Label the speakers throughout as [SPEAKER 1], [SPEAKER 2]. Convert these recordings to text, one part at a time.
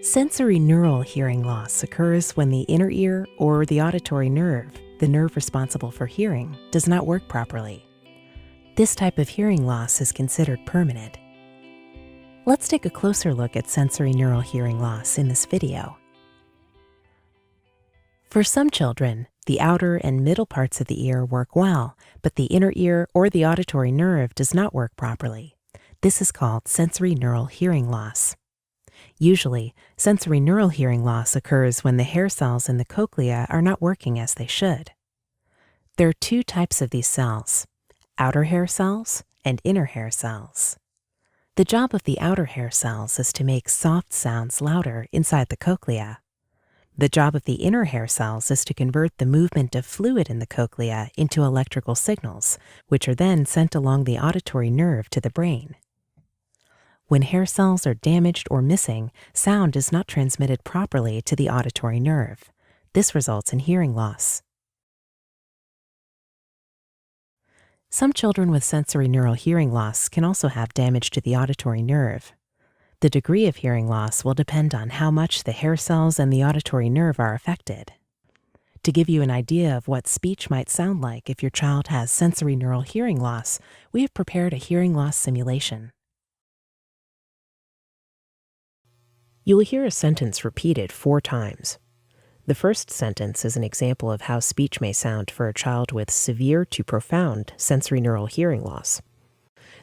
[SPEAKER 1] Sensorineural hearing loss occurs when the inner ear or the auditory nerve, the nerve responsible for hearing, does not work properly. This type of hearing loss is considered permanent. Let's take a closer look at sensorineural hearing loss in this video. For some children, the outer and middle parts of the ear work well, but the inner ear or the auditory nerve does not work properly. This is called sensorineural hearing loss. Usually, sensorineural hearing loss occurs when the hair cells in the cochlea are not working as they should. There are two types of these cells: outer hair cells and inner hair cells. The job of the outer hair cells is to make soft sounds louder inside the cochlea. The job of the inner hair cells is to convert the movement of fluid in the cochlea into electrical signals, which are then sent along the auditory nerve to the brain. When hair cells are damaged or missing, sound is not transmitted properly to the auditory nerve. This results in hearing loss. Some children with sensorineural hearing loss can also have damage to the auditory nerve. The degree of hearing loss will depend on how much the hair cells and the auditory nerve are affected. To give you an idea of what speech might sound like if your child has sensorineural hearing loss, we have prepared a hearing loss simulation. You will hear a sentence repeated 4 times. The first sentence is an example of how speech may sound for a child with severe to profound sensorineural hearing loss.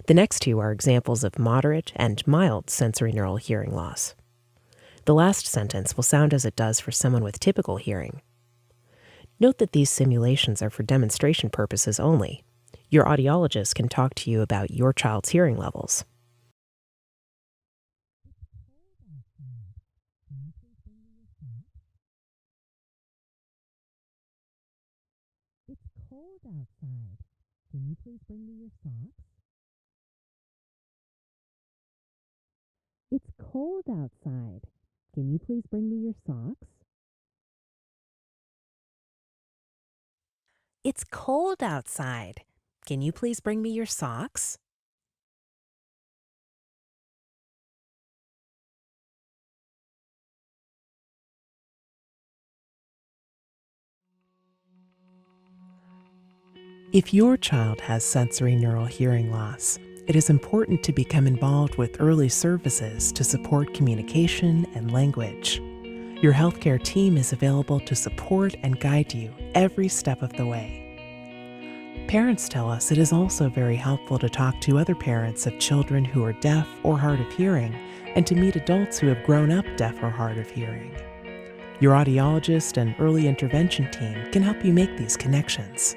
[SPEAKER 1] The next 2 are examples of moderate and mild sensorineural hearing loss. The last sentence will sound as it does for someone with typical hearing. Note that these simulations are for demonstration purposes only. Your audiologist can talk to you about your child's hearing levels.
[SPEAKER 2] It's cold outside. Can you please bring me your socks? It's cold outside. Can you please bring me your socks?
[SPEAKER 1] It's cold outside. Can you please bring me your socks? If your child has sensorineural hearing loss, it is important to become involved with early services to support communication and language. Your healthcare team is available to support and guide you every step of the way. Parents tell us it is also very helpful to talk to other parents of children who are deaf or hard of hearing and to meet adults who have grown up deaf or hard of hearing. Your audiologist and early intervention team can help you make these connections.